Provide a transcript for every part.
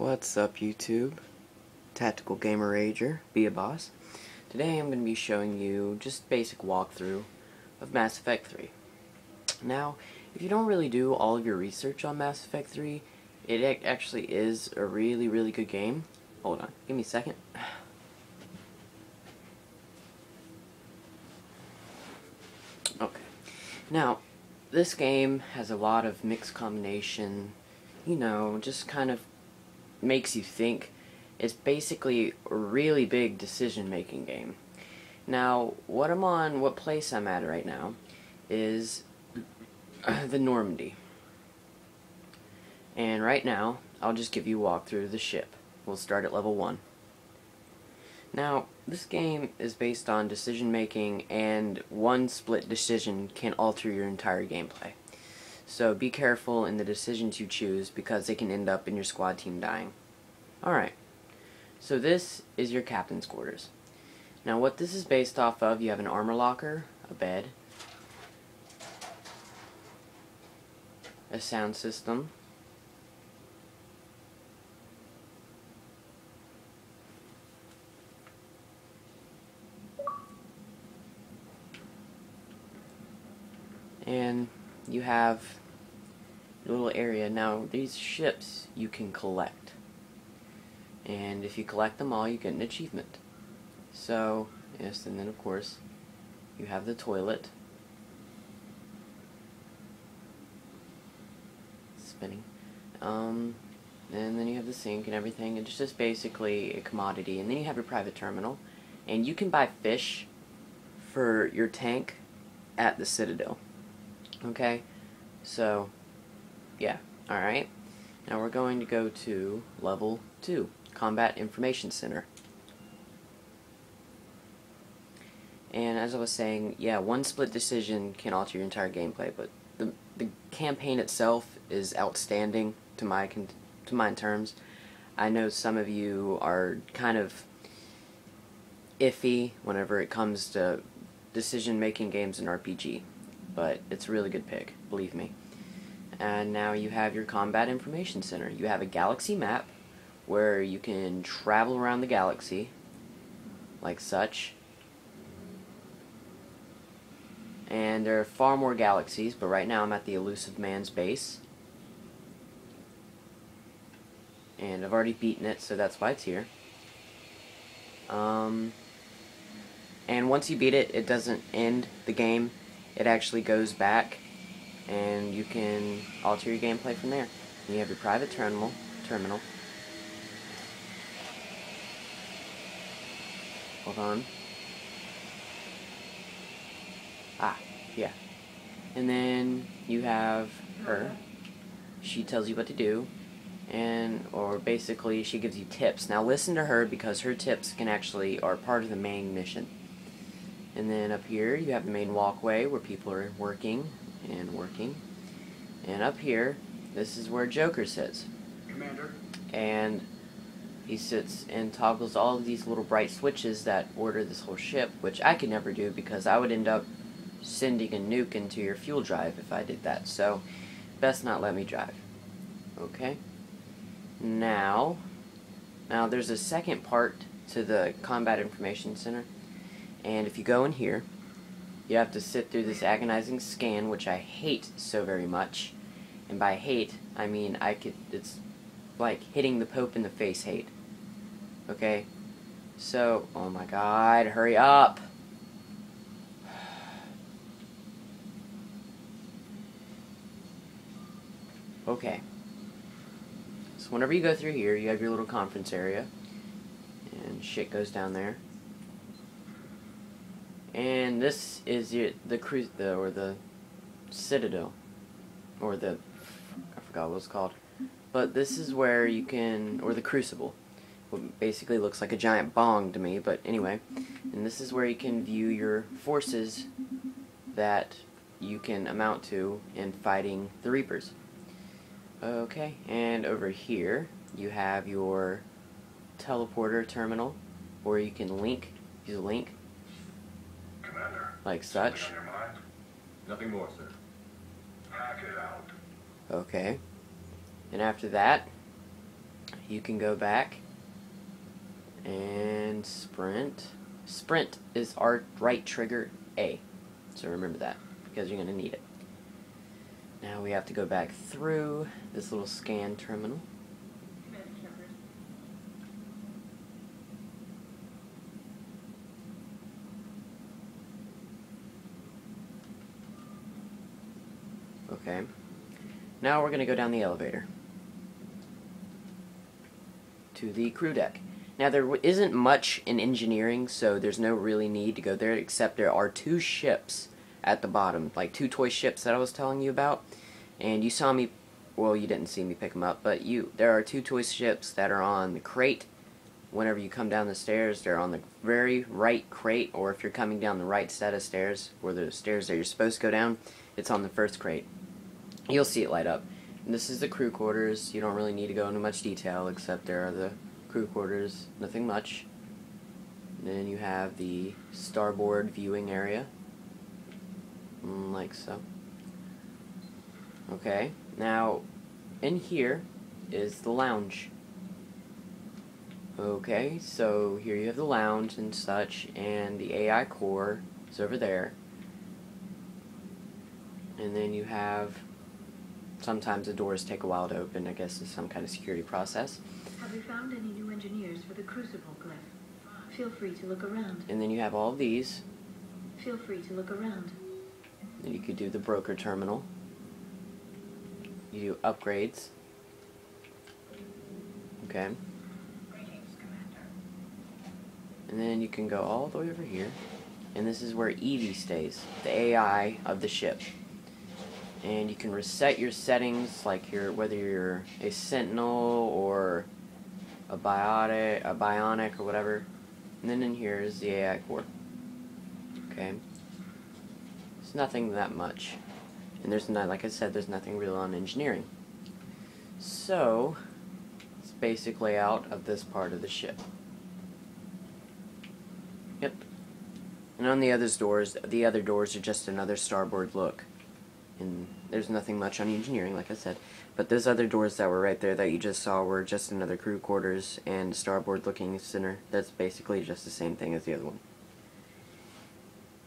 What's up, YouTube? Tactical Gamer Rager, be a boss. Today I'm going to be showing you just basic walkthrough of Mass Effect 3. Now, if you don't really do all of your research on Mass Effect 3, it actually is a really good game. Hold on, give me a second. Okay. Now, this game has a lot of mixed combination, just kind of makes you think. It's basically a really big decision-making game. Now, what place I'm at right now is the Normandy. And right now, I'll just give you a walkthrough of the ship. We'll start at level 1. Now, this game is based on decision-making, and one split decision can alter your entire gameplay. So be careful in the decisions you choose, because they can end up in your squad team dying. Alright, so this is your captain's quarters. Now what this is based off of, you have an armor locker, a bed, a sound system, and you have a little area. Now these ships you can collect, and if you collect them all you get an achievement. So yes, and then of course you have the toilet spinning, and then you have the sink and everything. It's just basically a commodity. And then you have your private terminal, and you can buy fish for your tank at the Citadel. Okay, so yeah, alright. Now we're going to go to level 2, Combat Information Center. And as I was saying, yeah, one split decision can alter your entire gameplay, but the campaign itself is outstanding to my terms. I know some of you are kind of iffy whenever it comes to decision-making games in RPG, but it's a really good pick, believe me. And now you have your Combat Information Center. You have a galaxy map where you can travel around the galaxy, like such. And there are far more galaxies, but right now I'm at the Elusive Man's base. And I've already beaten it, so that's why it's here. And once you beat it, it doesn't end the game. It actually goes back, and you can alter your gameplay from there. And you have your private terminal. Hold on. Yeah. And then you have her. She tells you what to do, or basically she gives you tips. Now listen to her, because her tips are part of the main mission. And then up here you have the main walkway where people are working. And up here, this is where Joker sits. Commander. And he sits and toggles all of these little bright switches that order this whole ship, which I could never do, because I would end up sending a nuke into your fuel drive if I did that. So best not let me drive. Okay? Now there's a second part to the Combat Information Center, and if you go in here, you have to sit through this agonizing scan, which I hate so very much. And by hate, I mean it's like hitting the Pope in the face hate. Okay? So, oh my god, hurry up! Okay. So whenever you go through here, you have your little conference area, and shit goes down there. And this is the Citadel, or I forgot what it's called. But this is where you can, or the Crucible. What basically looks like a giant bong to me, but anyway. And this is where you can view your forces that you can amount to in fighting the Reapers. Okay, and over here you have your teleporter terminal, where you can use a link, Commander, like such. on your mind? Nothing more, sir. Hack it out. Okay. And after that, you can go back and sprint. Sprint is our right trigger A, so remember that because you're going to need it. Now we have to go back through this little scan terminal. Okay. Now we're going to go down the elevator to the crew deck. Now there isn't much in engineering, so there's no really need to go there, except there are 2 ships at the bottom, like 2 toy ships that I was telling you about. And you saw me, well, you didn't see me pick them up, but there are 2 toy ships that are on the crate. Whenever you come down the stairs, they're on the very right crate, or if you're coming down the right set of stairs, or the stairs that you're supposed to go down, it's on the first crate. You'll see it light up. And this is the crew quarters. You don't really need to go into much detail, except there are the crew quarters, nothing much. And then you have the starboard viewing area, like so. Okay, now in here is the lounge. Okay, so here you have the lounge and such, and the AI core is over there. And then you have, sometimes the doors take a while to open, I guess it's some kind of security process. Have we found any new engineers for the Crucible glyph? Feel free to look around. And then you have all of these. Feel free to look around. Then you could do the broker terminal. You do upgrades. Okay. And then you can go all the way over here. And this is where Evie stays, the AI of the ship. And you can reset your settings, like whether you're a Sentinel or a bionic or whatever. And then in here is the AI core. Okay. It's nothing that much. And there's not, like I said, there's nothing real on engineering. So, it's basic layout of this part of the ship. Yep. And on the other doors are just another starboard look. And there's nothing much on engineering, like I said. But those other doors that were right there that you just saw were just another crew quarters and starboard looking center. That's basically just the same thing as the other one.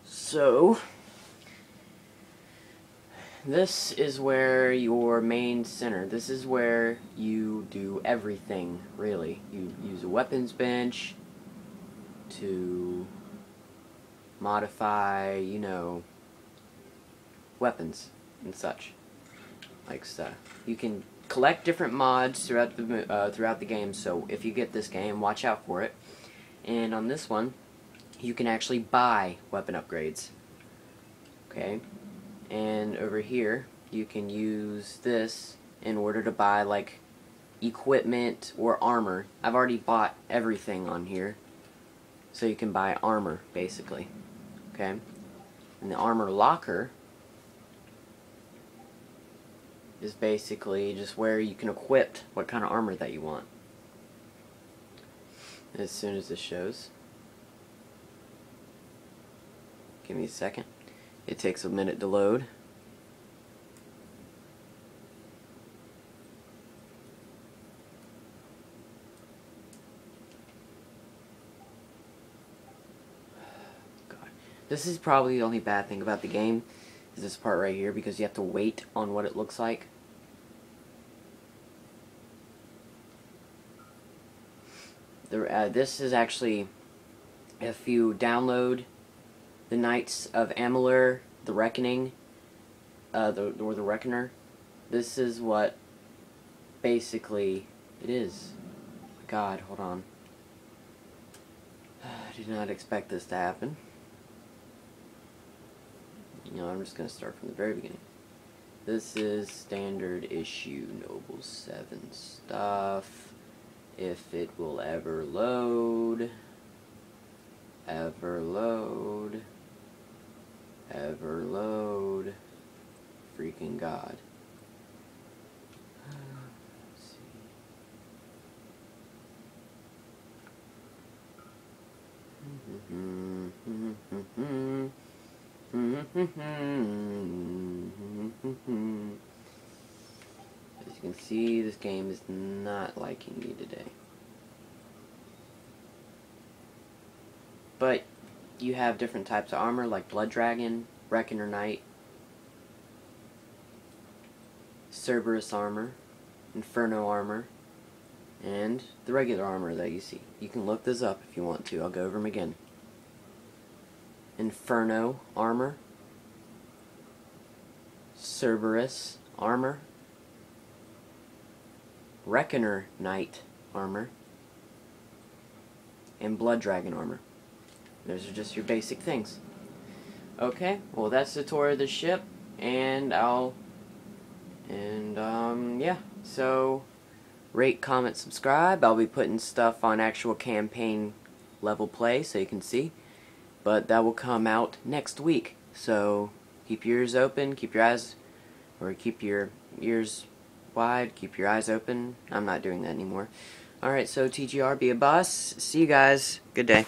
So, this is where your main center. This is where you do everything, really. You use a weapons bench to modify, you know, weapons and such, like stuff. You can collect different mods throughout the game. So if you get this game, watch out for it. And on this one, you can actually buy weapon upgrades. Okay, and over here, you can use this in order to buy like equipment or armor. I've already bought everything on here, so you can buy armor basically. Okay, and the armor locker is basically just where you can equip what kind of armor that you want. As soon as this shows, give me a second. It takes a minute to load. God. This is probably the only bad thing about the game, is this part right here, because you have to wait on what it looks like. This is actually, if you download the Knights of Amalur, the Reckoning, or the Reckoner, this is what basically it is. God, hold on. I did not expect this to happen. You know, I'm just going to start from the very beginning. This is standard issue Noble 7 stuff. If it will ever load. Ever load. Ever load. Freaking God. Let's see. you can see, this game is not liking me today. But you have different types of armor like Blood Dragon, Reckoner Knight, Cerberus armor, Inferno armor, and the regular armor that you see. You can look this up if you want to. I'll go over them again. Inferno armor, Cerberus armor, Reckoner Knight armor, and Blood Dragon armor. Those are just your basic things. Okay, well that's the tour of the ship, and yeah, so rate, comment, subscribe. I'll be putting stuff on actual campaign level play so you can see, but that will come out next week, so keep your ears open, keep your eyes, or keep your ears wide, keep your eyes open. I'm not doing that anymore. Alright, so T.g.r, be a boss. See you guys. Good day.